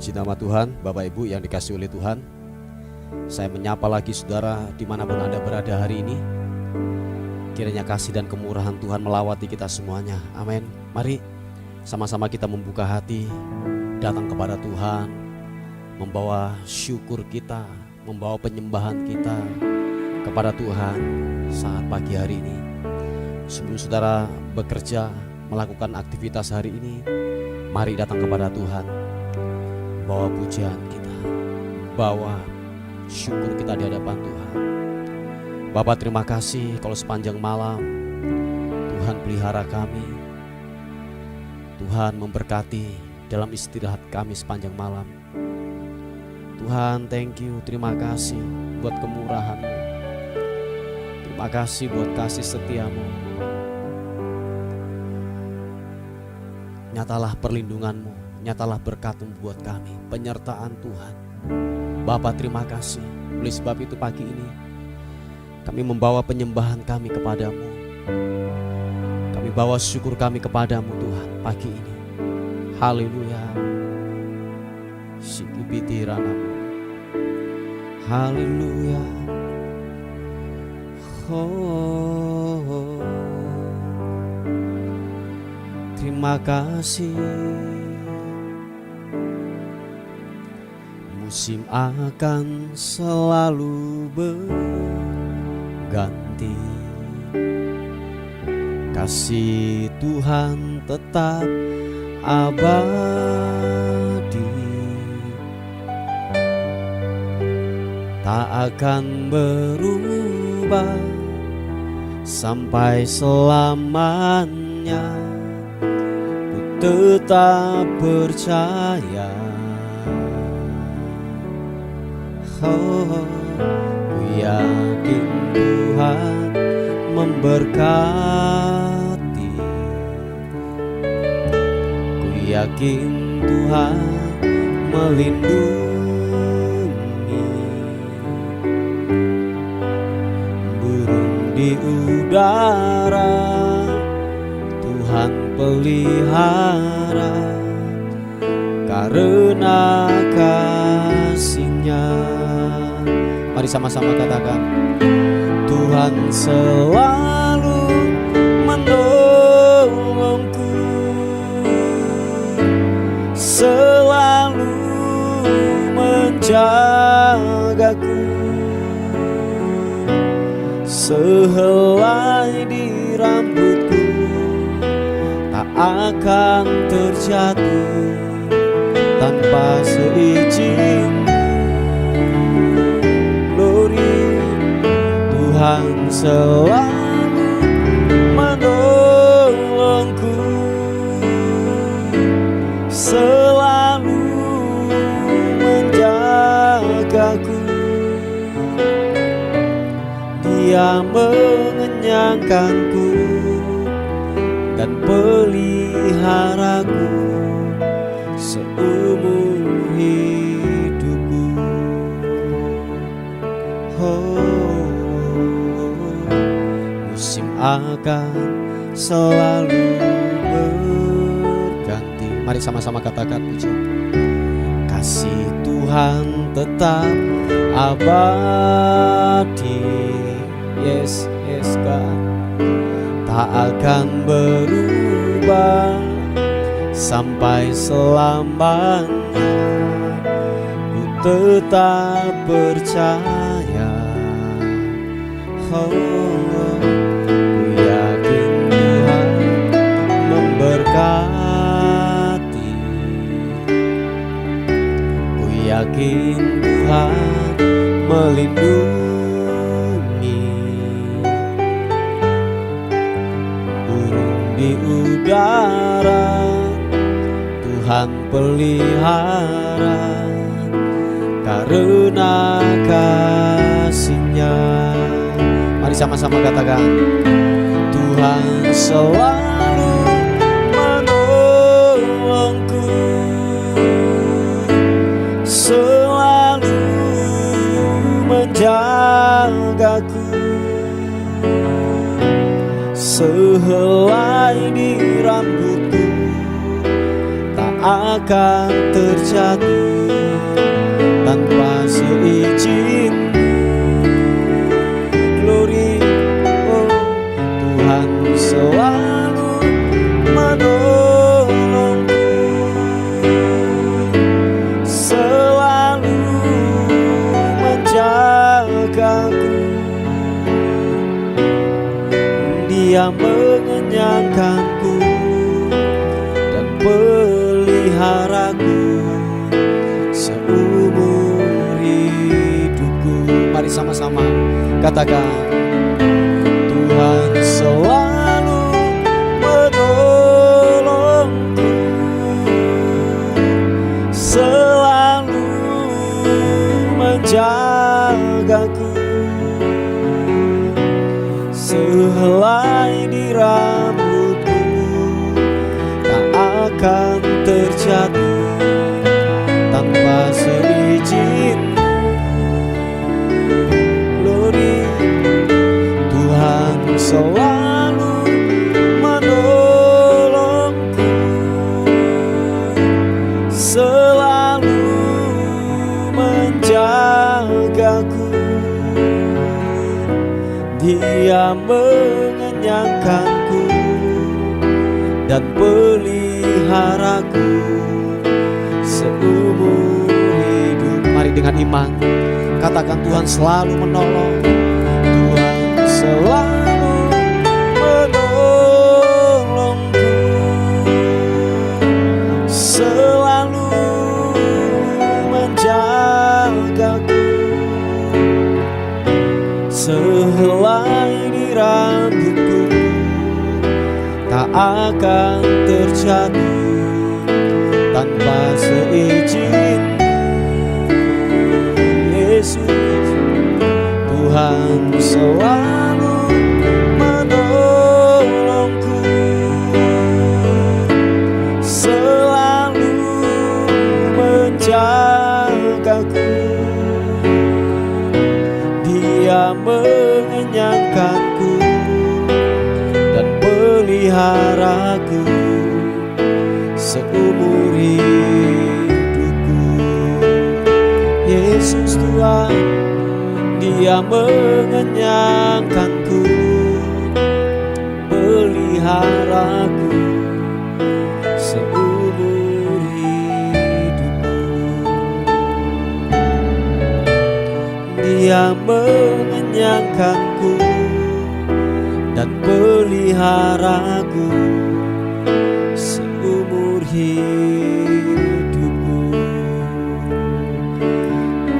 Puji nama Tuhan, Bapak Ibu yang dikasihi oleh Tuhan. Saya menyapa lagi saudara dimanapun Anda berada hari ini. Kiranya kasih dan kemurahan Tuhan melawati kita semuanya. Amin. Mari sama-sama kita membuka hati, datang kepada Tuhan, membawa syukur kita, membawa penyembahan kita kepada Tuhan saat pagi hari ini. Sebelum saudara bekerja, melakukan aktivitas hari ini, mari datang kepada Tuhan. Bawa pujian kita, bawa syukur kita di hadapan Tuhan. Bapa, terima kasih kalau sepanjang malam Tuhan pelihara kami. Tuhan memberkati dalam istirahat kami sepanjang malam. Tuhan, thank you, terima kasih buat kemurahan-Mu. Terima kasih buat kasih setia-Mu. Nyatalah perlindungan-Mu, nyatalah berkat-Mu buat kami, penyertaan Tuhan. Bapa, terima kasih. Oleh sebab itu pagi ini kami membawa penyembahan kami kepadamu. Kami bawa syukur kami kepadamu Tuhan pagi ini. Haleluya. Sikibiti ranamu. Haleluya. Oh, terima kasih. Musim akan selalu berganti, kasih Tuhan tetap abadi, tak akan berubah sampai selamanya. Ku tetap percaya. Oh, ku yakin Tuhan memberkati. Ku yakin Tuhan melindungi. Burung di udara Tuhan pelihara karena kasih-Nya. Mari sama-sama katakan, Tuhan selalu menolongku, selalu menjagaku. Sehelai di rambutku tak akan terjatuh tanpa seizin. Tuhan selalu menolongku, selalu menjagaku. Dia mengenyangkanku dan peliharaku seumur hidupku. Musim akan selalu berganti. Mari sama-sama katakan puji. Kasih Tuhan tetap abadi. Yes, yes God. Tak akan berubah sampai selamanya. Ku tetap percaya. Oh, ku yakin Tuhan memberkati. Ku yakin Tuhan melindungi. Burung di udara Tuhan pelihara karena kasih-Nya. Mari sama-sama katakan, Tuhan selalu menolongku, selalu menjagaku. Sehelai di rambutku tak akan terjadi tanpa seizin. Glory, oh Tuhan selalu menolongku, selalu menjagaku. Dia mengenyangkanku dan peliharaku seumur hidupku. Mari sama-sama katakan, Tuhan selalu menolongku, selalu menjagaku. Sehelai di rambutku tak akan terjadi tanpa seizin. Glory, Tuhan selalu menolongku, selalu menjagaku. Dia mengenyangkanku dan peliharaku seumur hidup. Mari dengan iman katakan, Tuhan selalu menolong, Tuhan selalu menolongku, selalu menjagaku. Sehelai di rambutku tak akan terjadi tanpa seizin. Yesus, Tuhan selalu menolongku, selalu menjagaku. Dia mengenyangkanku dan peliharaku seumur hidupku. Yesus Tuhan, Dia mengenyangkanku, peliharaku seumur hidupku. Dia mengenyangkanku dan peliharaku seumur hidupku.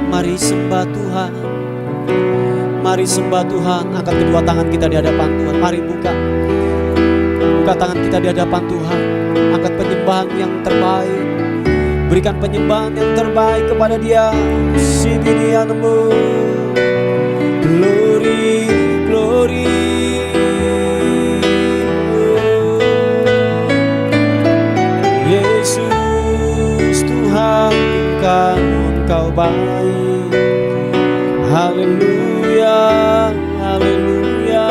Mari sembah Tuhan, mari sembah Tuhan. Angkat kedua tangan kita di hadapan Tuhan. Mari buka tangan kita di hadapan Tuhan. Angkat penyembahan yang terbaik, berikan penyembahan yang terbaik kepada Dia. Sibirianmu, glory, glory. Yesus Tuhan, Engkau baik. Haleluya, haleluya.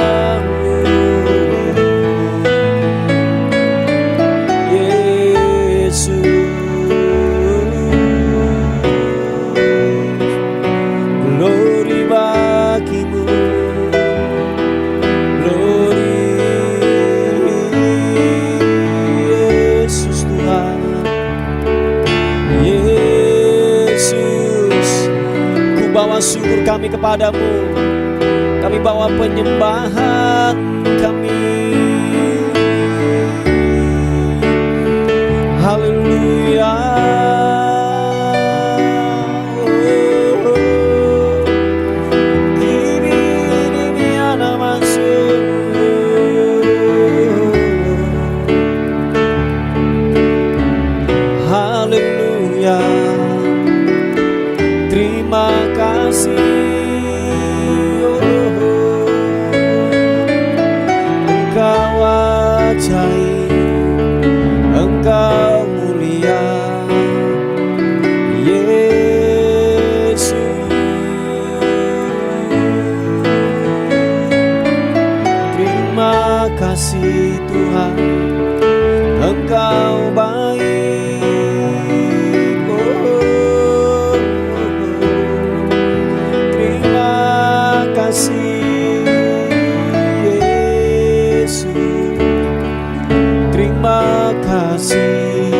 Syukur kami kepadamu, kami bawa penyembahan kami. Haleluya. Haleluya. Terima kasih, Engkau ajaib, Engkau mulia, Yesus. Terima kasih Tuhan, Engkau baik. Yesus. Terima kasih.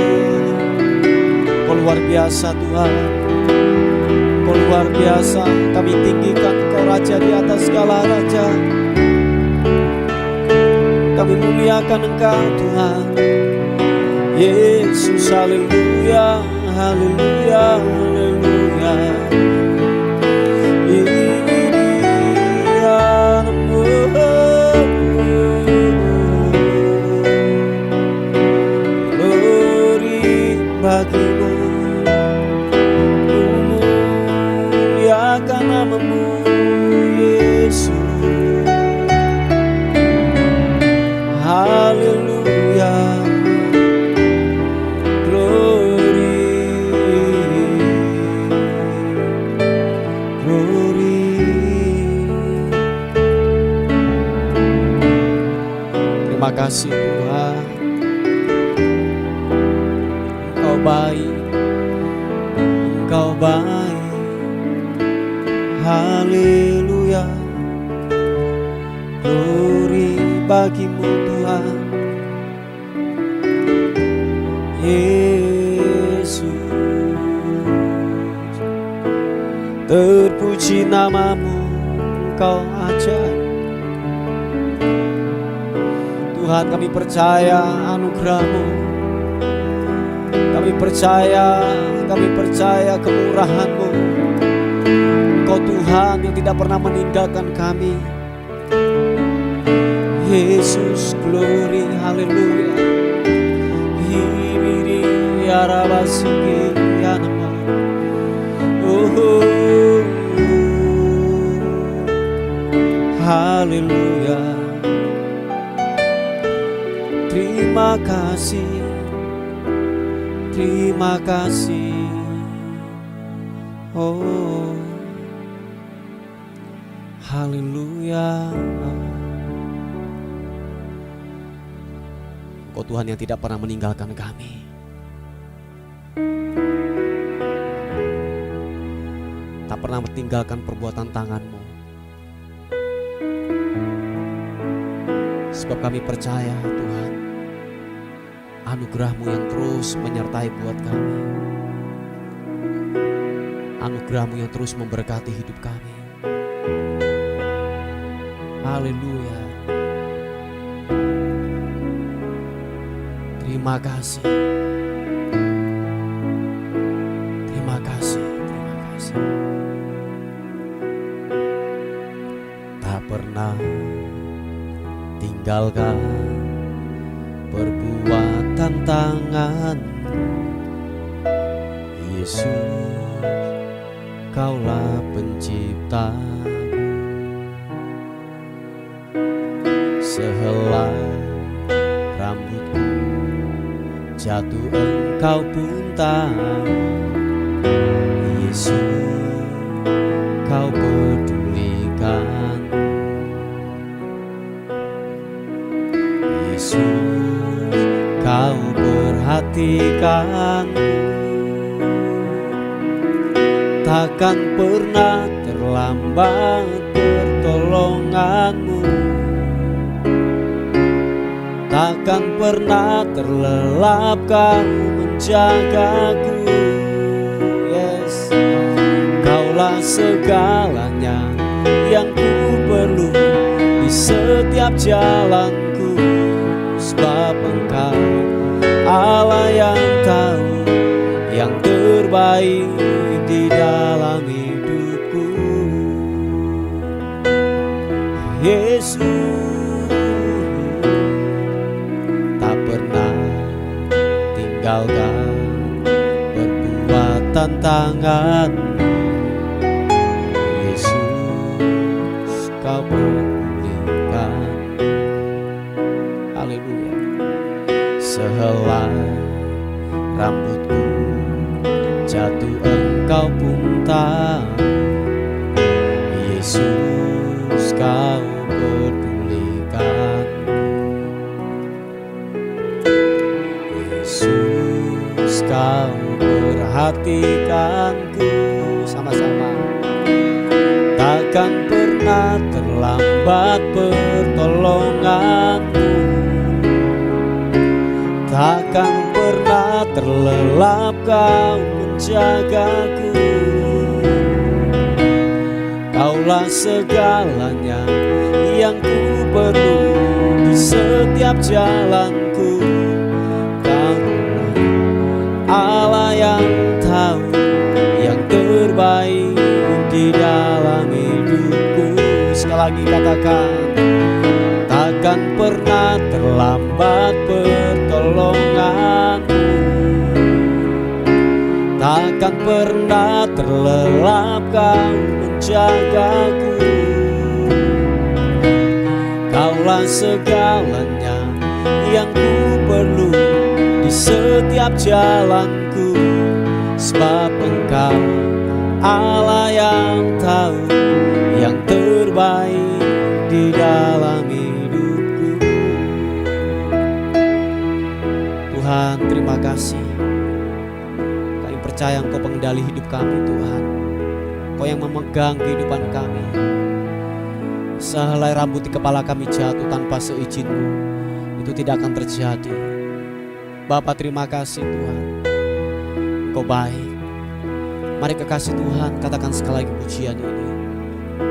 Kau luar biasa Tuhan, Kau luar biasa. Kami tinggikan Kau Raja di atas segala raja. Kami muliakan Engkau Tuhan Yesus. Haleluya, haleluya, haleluya. Glory bagimu, muliakan namamu Yesus. Haleluya, glory, glory. Terima kasih Tuhan, Engkau baik, Engkau baik. Haleluya, glory bagimu Tuhan Yesus. Terpuji namamu, Engkau ajaib Tuhan. Kami percaya anugerah-Mu, kami percaya kemurahan-Mu. Engkau Tuhan yang tidak pernah meninggalkan kami Yesus. Glory, haleluya. Hibiri ya rabasiki ya nama. Oh, haleluya. Terima kasih, terima kasih. Oh, haleluya. Engkau Tuhan yang tidak pernah meninggalkan kami. Tak pernah meninggalkan perbuatan tangan-Mu. Sebab kami percaya Tuhan, anugerah-Mu yang terus menyertai buat kami. Anugerah-Mu yang terus memberkati hidup kami. Haleluya. Terima kasih. Terima kasih, terima kasih. Tak pernah tinggalkan perbuatan tangan Yesus. Kaulah pencipta, sehelai rambutku jatuh Engkau pun tahu. Yesus, Kau pedulikan. Yesus, Kau perhatikan. Takkan pernah terlambat pertolongan-Mu. Takkan pernah terlelap Kau menjagaku. Yes, Kaulah segalanya yang ku perlu di setiap jalanku. Sebab Engkau Allah yang tahu yang terbaik di dalam hidupku. Yesus, tinggalkan perbuatan tangan Yesus. Kau pulihkan. Haleluya. Sehelai rambutku jatuh Engkau pun tahu. Yesus, Kau pedulikan. Yesus, Kau perhatikanku. Sama-sama. Takkan pernah terlambat pertolongan-Mu. Takkan pernah terlelap Kau menjagaku. Kaulah segalanya yang ku perlu di setiap jalanku. Kaulah Allah yang tahu yang terbaik di dalam hidupku. Sekali lagi katakan, takkan pernah terlambat pertolonganmu. Takkan pernah terlelap Kau menjagaku. Kaulah segalanya yang ku perlu di setiap jalanku. Sebab Engkau Allah yang tahu yang terbaik di dalam hidupku. Tuhan, terima kasih. Kami percaya Engkau pengendali hidup kami, Tuhan. Engkau yang memegang kehidupan kami. Sehelai rambut di kepala kami jatuh tanpa seizin-Mu, itu tidak akan terjadi. Bapa, terima kasih Tuhan. Engkau baik. Mari kekasih Tuhan, katakan sekali lagi pujian ini.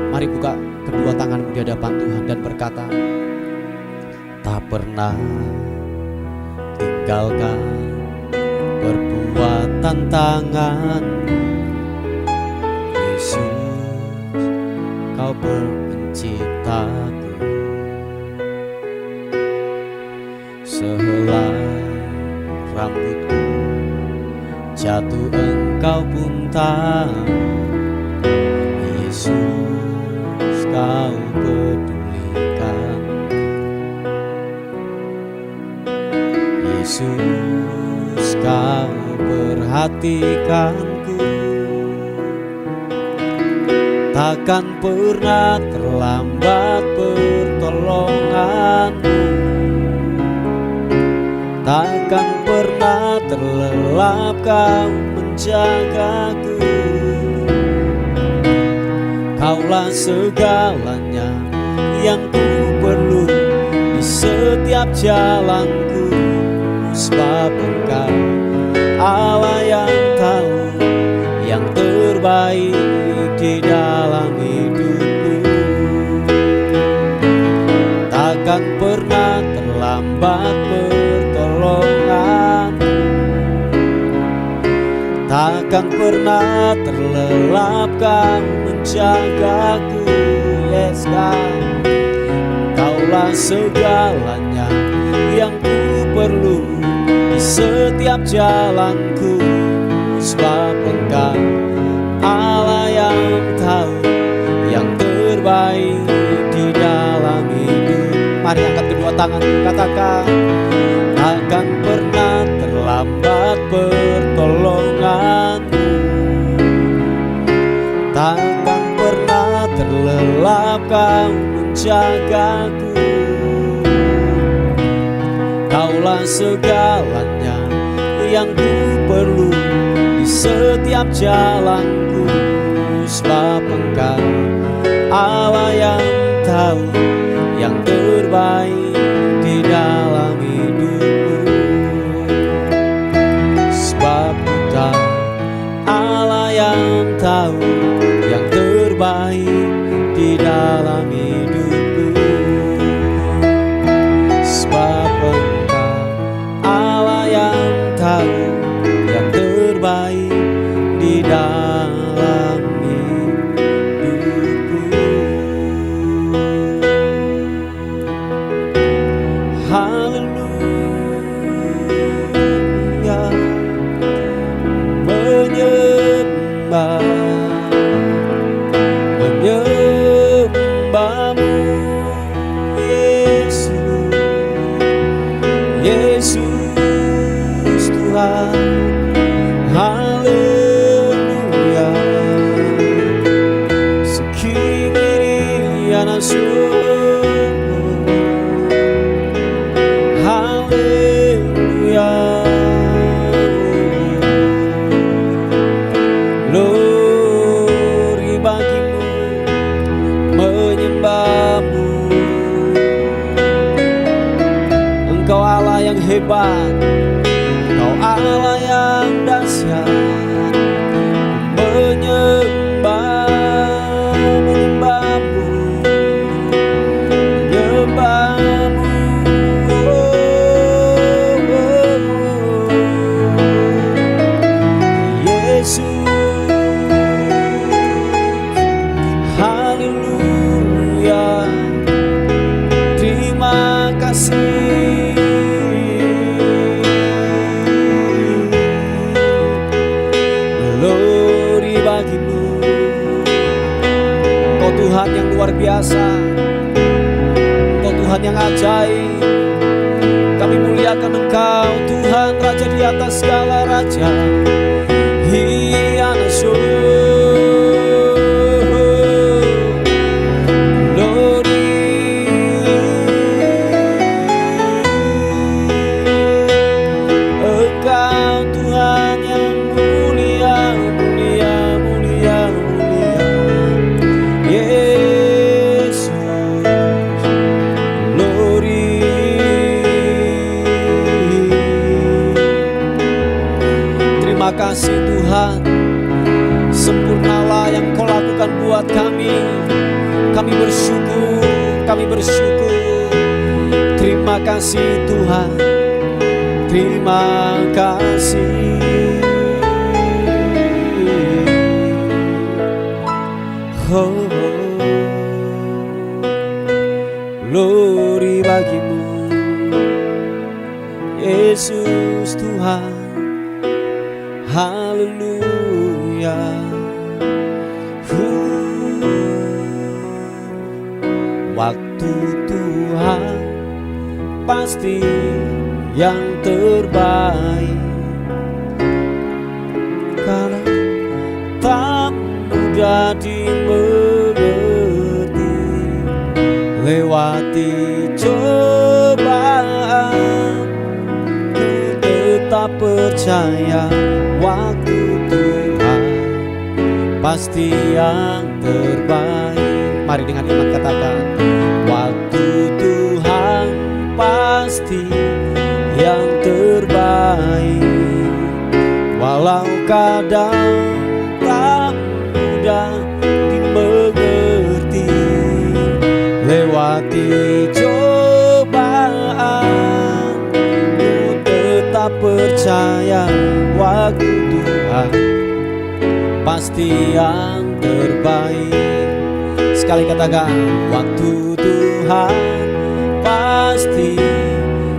Mari buka kedua tanganmu di hadapan Tuhan dan berkata, tak pernah tinggalkan perbuatan tangan-Mu. Yesus, Kau penciptaku. Sehelai rambutku jatuh Engkau pun tahu. Yesus, Kau pedulikan. Yesus, Kau perhatikanku. Takkan pernah terlambat pertolongan-Mu. Takkan pernah terlelap Kau menjagaku. Kaulah segalanya yang ku perlu di setiap jalanku. Sebab Engkau Allah yang tahu yang terbaik di dalam hidupku. Takkan pernah terlambat pertolongan. Takkan pernah terlelap Kau menjagaku. Yes, Kaulah segalanya yang ku perlu di setiap jalanku. Sebab Engkau Allah yang tahu yang terbaik di dalam hidup. Mari angkat kedua tangan, katakan, takkan pernah terlambat pertolongan-Mu. Takkan pernah terlelap Kau menjagaku. Kaulah segalanya yang ku perlu di setiap jalanku. Sebab Engkau Allah yang tahu yang terbaik di dalam hidupku. Sebab Engkau Allah yang tahu yang terbaik di dalam hidupku. Sebab Engkau Allah yang tahu yang terbaik di dalam hidupku. Haleluya, menyembah-Mu Yesus, Yesus Tuhan. Haleluya, sekiranya haleluya, glory bagimu, menyembah-Mu. Engkau Allah yang yang hebat, Kau Allah yang dahsyat. Menyembah, menyembahmu, menyembahmu, Yesus. Haleluya, terima kasih. Glory bagimu, Engkau Tuhan yang luar biasa, Engkau Tuhan yang ajaib. Kami muliakan Engkau Tuhan, Raja di atas segala raja. Hianasu, glory. Engkau Tuhan yang mulia, mulia, mulia, mulia. Yesus, glory. Terima kasih Tuhan, sempurnalah yang Kau lakukan buat kami. Kami bersyukur, kami bersyukur. Terima kasih Tuhan, terima kasih. Oh, glory bagimu, Yesus Tuhan. Haleluya. Waktu Tuhan pasti yang terbaik, karena tak mudah dimengerti. Lewati cobaan, ku tetap percaya waktu Tuhan pasti yang terbaik. Mari dengan iman katakan, waktu Tuhan pasti yang terbaik. Walau kadang tak mudah dimengerti. Lewati cobaan, ku tetap percaya waktu Tuhan pasti yang terbaik. Sekali katakan, waktu Tuhan pasti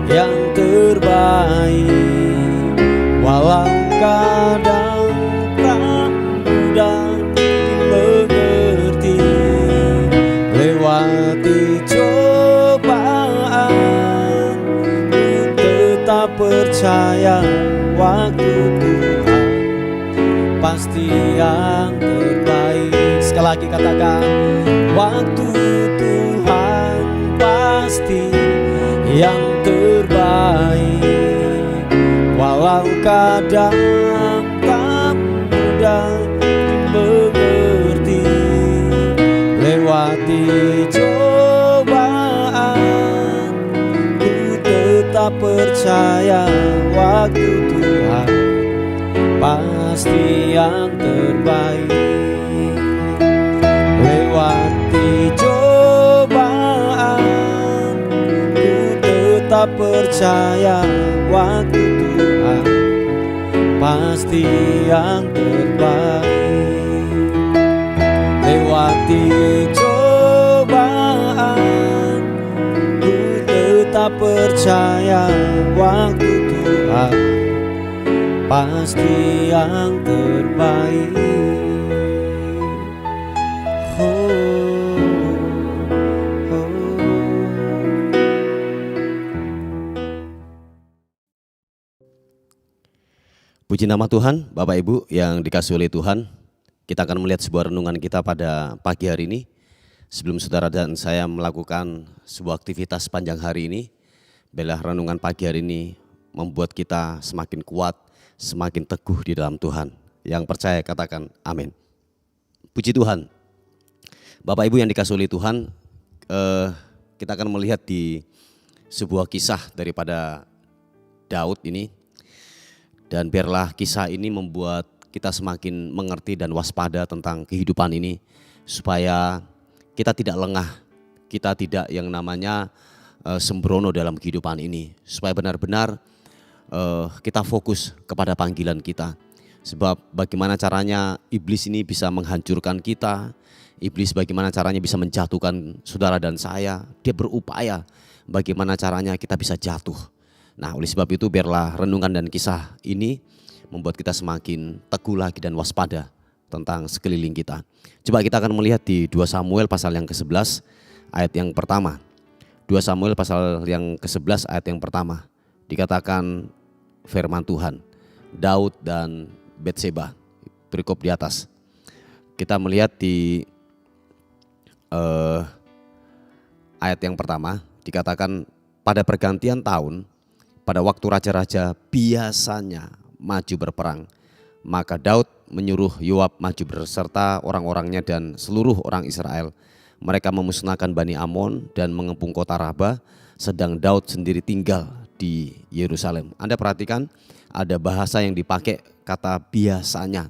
yang terbaik. Walau kadang tak mudah dimengerti. Lewati cobaan, ku tetap percaya waktu Tuhan pasti yang terbaik. Sekali lagi katakan, waktu Tuhan pasti yang terbaik. Walau kadang tak mudah dimengerti. Lewati cobaan, ku tetap percaya waktu Tuhan pasti yang terbaik. Lewati cobaan, ku tetap percaya waktu Tuhan pasti yang terbaik. Lewati cobaan, ku tetap percaya waktu Tuhan pasti yang terbaik. Puji nama Tuhan, Bapak Ibu yang dikasihi oleh Tuhan. Kita akan melihat sebuah renungan kita pada pagi hari ini. Sebelum saudara dan saya melakukan sebuah aktivitas panjang hari ini, biarlah renungan pagi hari ini membuat kita semakin kuat, semakin teguh di dalam Tuhan. Yang percaya katakan amin. Puji Tuhan. Bapak Ibu yang dikasihi oleh Tuhan, kita akan melihat di sebuah kisah daripada Daud ini, dan biarlah kisah ini membuat kita semakin mengerti dan waspada tentang kehidupan ini, supaya kita tidak lengah, kita tidak yang namanya sembrono dalam kehidupan ini, supaya benar-benar kita fokus kepada panggilan kita. Sebab bagaimana caranya iblis ini bisa menghancurkan kita, iblis bagaimana caranya bisa menjatuhkan saudara dan saya, dia berupaya bagaimana caranya kita bisa jatuh. Nah, oleh sebab itu biarlah renungan dan kisah ini membuat kita semakin teguh lagi dan waspada tentang sekeliling kita. Coba kita akan melihat di 2 Samuel pasal yang ke-11 ayat yang pertama. 2 Samuel pasal yang ke-11 ayat yang pertama. Dikatakan firman Tuhan, Daud dan Betseba, perikop di atas. Kita melihat di ayat yang pertama dikatakan pada pergantian tahun, pada waktu raja-raja biasanya maju berperang, maka Daud menyuruh Yoab maju berserta orang-orangnya dan seluruh orang Israel. Mereka memusnahkan Bani Amon dan mengepung kota Rabah, sedang Daud sendiri tinggal di Yerusalem. Anda perhatikan ada bahasa yang dipakai, kata biasanya.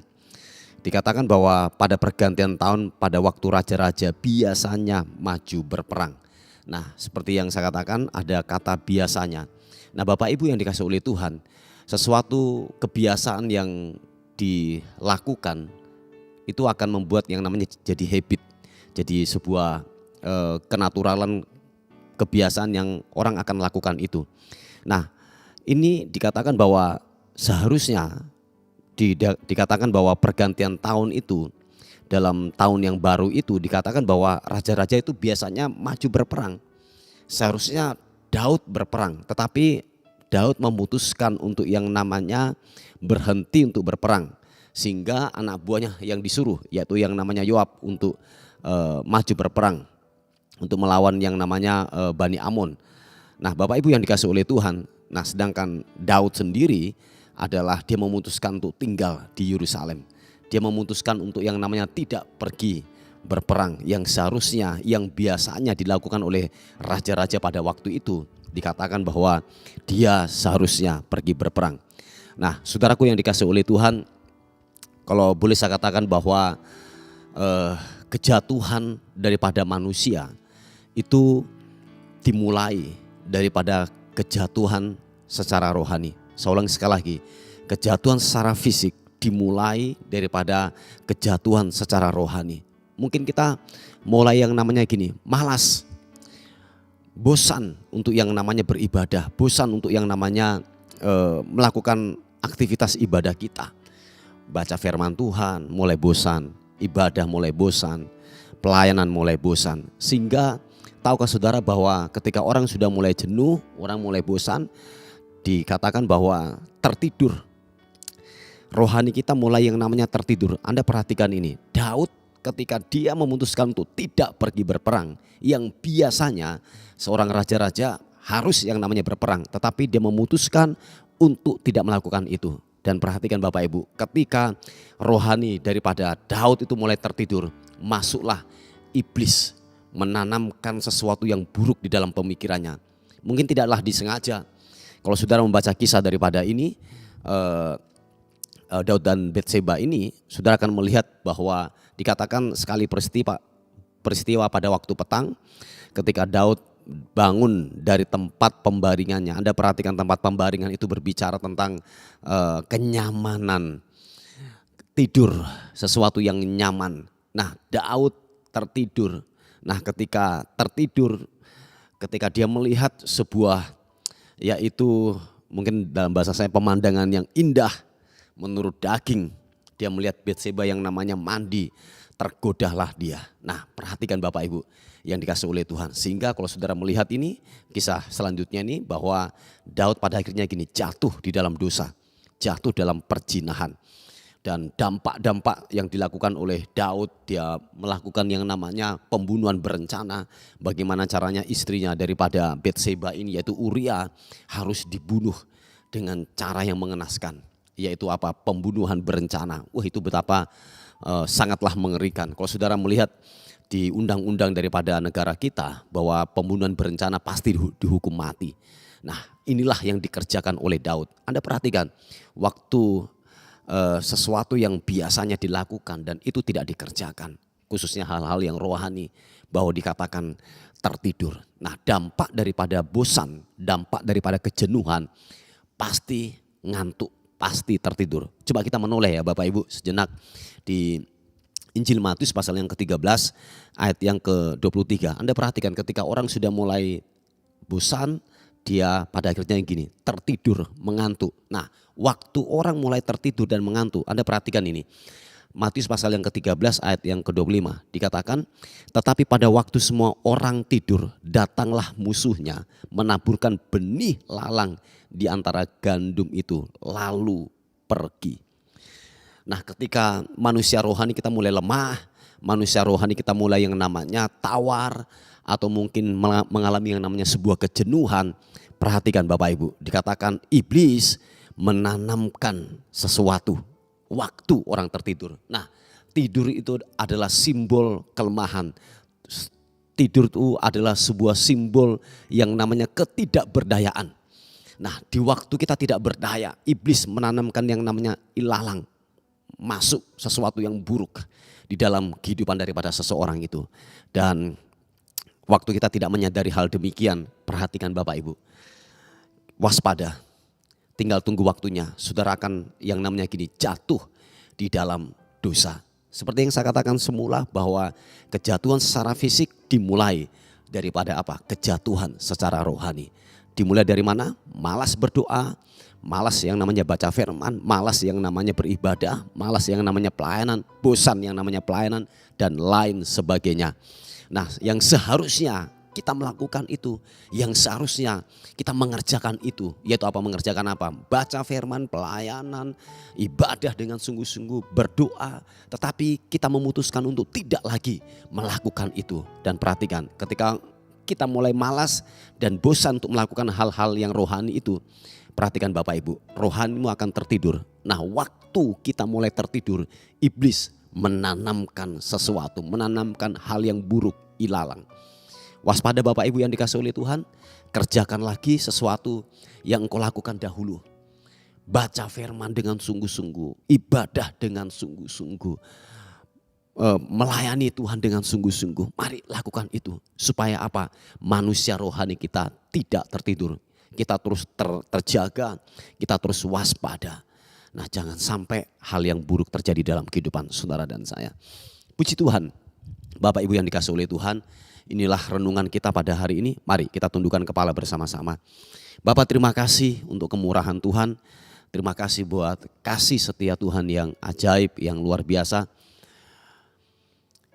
Dikatakan bahwa pada pergantian tahun, pada waktu raja-raja biasanya maju berperang. Nah, seperti yang saya katakan ada kata biasanya. Nah, Bapak Ibu yang dikasih oleh Tuhan, sesuatu kebiasaan yang dilakukan itu akan membuat yang namanya jadi habit. Jadi sebuah kenaturalan kebiasaan yang orang akan lakukan itu. Nah, ini dikatakan bahwa seharusnya dikatakan bahwa pergantian tahun itu, dalam tahun yang baru itu dikatakan bahwa raja-raja itu biasanya maju berperang. Seharusnya Daud berperang, tetapi Daud memutuskan untuk yang namanya berhenti untuk berperang, sehingga anak buahnya yang disuruh, yaitu yang namanya Yoab, untuk maju berperang untuk melawan yang namanya Bani Amon. Nah, Bapak Ibu yang dikasih oleh Tuhan, nah sedangkan Daud sendiri adalah dia memutuskan untuk tinggal di Yerusalem. Dia memutuskan untuk yang namanya tidak pergi berperang, yang seharusnya, yang biasanya dilakukan oleh raja-raja pada waktu itu. Dikatakan bahwa dia seharusnya pergi berperang. Nah, saudaraku yang dikasih oleh Tuhan, kalau boleh saya katakan bahwa kejatuhan daripada manusia itu dimulai daripada kejatuhan secara rohani. Saya ulang sekali lagi, kejatuhan secara fisik dimulai daripada kejatuhan secara rohani. Mungkin kita mulai yang namanya gini, malas, bosan untuk yang namanya beribadah, bosan untuk yang namanya melakukan aktivitas ibadah kita. Baca firman Tuhan mulai bosan, ibadah mulai bosan, pelayanan mulai bosan. Sehingga tahukah saudara bahwa ketika orang sudah mulai jenuh, orang mulai bosan, dikatakan bahwa tertidur. Rohani kita mulai yang namanya tertidur. Anda perhatikan ini, Daud ketika dia memutuskan untuk tidak pergi berperang, yang biasanya seorang raja-raja harus yang namanya berperang, tetapi dia memutuskan untuk tidak melakukan itu. Dan perhatikan Bapak Ibu, ketika rohani daripada Daud itu mulai tertidur, masuklah iblis menanamkan sesuatu yang buruk di dalam pemikirannya. Mungkin tidaklah disengaja. Kalau saudara membaca kisah daripada ini, Daud dan Betseba ini, saudara akan melihat bahwa dikatakan sekali peristiwa pada waktu petang, ketika Daud bangun dari tempat pembaringannya. Anda perhatikan tempat pembaringan itu berbicara tentang kenyamanan, tidur, sesuatu yang nyaman. Nah, Daud tertidur. Nah, ketika tertidur, ketika dia melihat sebuah, yaitu mungkin dalam bahasa saya pemandangan yang indah menurut daging, dia melihat Betseba yang namanya mandi, tergodalah dia. Nah, perhatikan Bapak Ibu yang dikasih oleh Tuhan, sehingga kalau saudara melihat ini kisah selanjutnya ini, bahwa Daud pada akhirnya gini, jatuh di dalam dosa, jatuh dalam perzinahan. Dan dampak-dampak yang dilakukan oleh Daud, dia melakukan yang namanya pembunuhan berencana. Bagaimana caranya istrinya daripada Betseba ini, yaitu Uria, harus dibunuh dengan cara yang mengenaskan, yaitu apa? Pembunuhan berencana. Wah, itu betapa sangatlah mengerikan. Kalau saudara melihat di undang-undang daripada negara kita, bahwa pembunuhan berencana pasti dihukum mati. Nah, inilah yang dikerjakan oleh Daud. Anda perhatikan, waktu sesuatu yang biasanya dilakukan dan itu tidak dikerjakan, khususnya hal-hal yang rohani, bahwa dikatakan tertidur. Nah, dampak daripada bosan, dampak daripada kejenuhan, pasti ngantuk, pasti tertidur. Coba kita menoleh ya Bapak Ibu sejenak di Injil Matius pasal yang ke-13 ayat yang ke-23. Anda perhatikan ketika orang sudah mulai bosan, dia pada akhirnya yang gini, tertidur, mengantuk. Nah, waktu orang mulai tertidur dan mengantuk, Anda perhatikan ini. Matius pasal yang ke-13 ayat yang ke-25 dikatakan, tetapi pada waktu semua orang tidur, datanglah musuhnya menaburkan benih lalang di antara gandum itu, lalu pergi. Nah, ketika manusia rohani kita mulai lemah, manusia rohani kita mulai yang namanya tawar, atau mungkin mengalami yang namanya sebuah kejenuhan, perhatikan Bapak Ibu, dikatakan iblis menanamkan sesuatu waktu orang tertidur. Nah, tidur itu adalah simbol kelemahan. Tidur itu adalah sebuah simbol yang namanya ketidakberdayaan. Nah, di waktu kita tidak berdaya, iblis menanamkan yang namanya ilalang, masuk sesuatu yang buruk di dalam kehidupan daripada seseorang itu. Dan waktu kita tidak menyadari hal demikian, perhatikan Bapak Ibu, waspada, tinggal tunggu waktunya, saudara akan yang namanya gini, jatuh di dalam dosa. Seperti yang saya katakan semula bahwa kejatuhan secara fisik dimulai daripada apa? Kejatuhan secara rohani. Dimulai dari mana? Malas berdoa, malas yang namanya baca firman, malas yang namanya beribadah, malas yang namanya pelayanan, bosan yang namanya pelayanan, dan lain sebagainya. Nah, yang seharusnya kita melakukan itu, yang seharusnya kita mengerjakan itu, yaitu apa? Mengerjakan apa? Baca firman, pelayanan, ibadah dengan sungguh-sungguh, berdoa. Tetapi kita memutuskan untuk tidak lagi melakukan itu. Dan perhatikan, ketika kita mulai malas dan bosan untuk melakukan hal-hal yang rohani itu, perhatikan Bapak Ibu, rohanimu akan tertidur. Nah, waktu kita mulai tertidur, iblis menanamkan sesuatu, menanamkan hal yang buruk, ilalang. Waspada Bapak Ibu yang dikasihi oleh Tuhan, kerjakan lagi sesuatu yang engkau lakukan dahulu. Baca firman dengan sungguh-sungguh, ibadah dengan sungguh-sungguh, melayani Tuhan dengan sungguh-sungguh. Mari lakukan itu supaya apa? Manusia rohani kita tidak tertidur. Kita terus terjaga, kita terus waspada. Nah, jangan sampai hal yang buruk terjadi dalam kehidupan saudara dan saya. Puji Tuhan, Bapak Ibu yang dikasihi oleh Tuhan, inilah renungan kita pada hari ini. Mari kita tundukkan kepala bersama-sama. Bapak, terima kasih untuk kemurahan Tuhan. Terima kasih buat kasih setia Tuhan yang ajaib, yang luar biasa.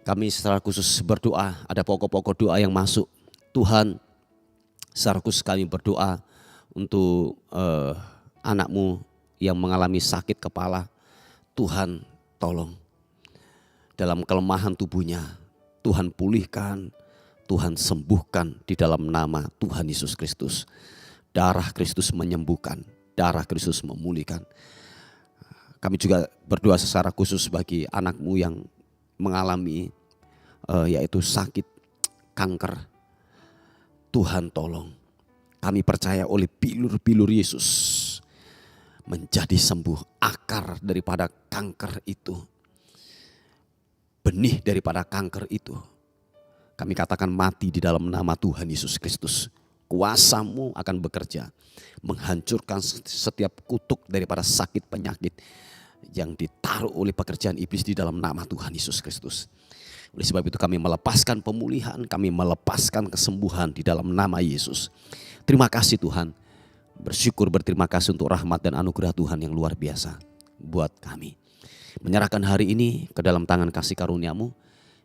Kami secara khusus berdoa, ada pokok-pokok doa yang masuk. Tuhan, secara khusus kami berdoa untuk anak-Mu yang mengalami sakit kepala. Tuhan, tolong dalam kelemahan tubuhnya, Tuhan pulihkan, Tuhan sembuhkan di dalam nama Tuhan Yesus Kristus. Darah Kristus menyembuhkan, darah Kristus memulihkan. Kami juga berdoa secara khusus bagi anak-Mu yang mengalami yaitu sakit kanker. Tuhan tolong, kami percaya oleh bilur-bilur Yesus menjadi sembuh akar daripada kanker itu. Benih daripada kanker itu, kami katakan mati di dalam nama Tuhan Yesus Kristus. Kuasa-Mu akan bekerja, menghancurkan setiap kutuk daripada sakit penyakit yang ditaruh oleh pekerjaan iblis di dalam nama Tuhan Yesus Kristus. Oleh sebab itu kami melepaskan pemulihan, kami melepaskan kesembuhan di dalam nama Yesus. Terima kasih Tuhan, bersyukur berterima kasih untuk rahmat dan anugerah Tuhan yang luar biasa buat kami. Menyerahkan hari ini ke dalam tangan kasih karunia-Mu.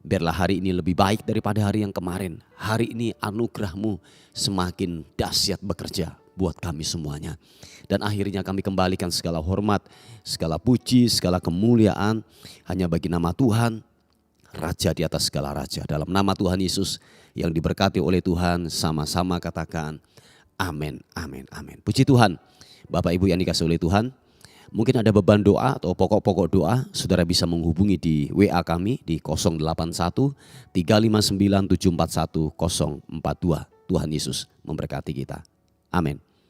Biarlah hari ini lebih baik daripada hari yang kemarin. Hari ini anugerah-Mu semakin dahsyat bekerja buat kami semuanya. Dan akhirnya kami kembalikan segala hormat, segala puji, segala kemuliaan hanya bagi nama Tuhan, Raja di atas segala raja. Dalam nama Tuhan Yesus yang diberkati oleh Tuhan, sama-sama katakan amin, amin, amin. Puji Tuhan. Bapak Ibu yang dikasihi oleh Tuhan, mungkin ada beban doa atau pokok-pokok doa, saudara bisa menghubungi di WA kami di 081 359 741 042. Tuhan Yesus memberkati kita. Amin.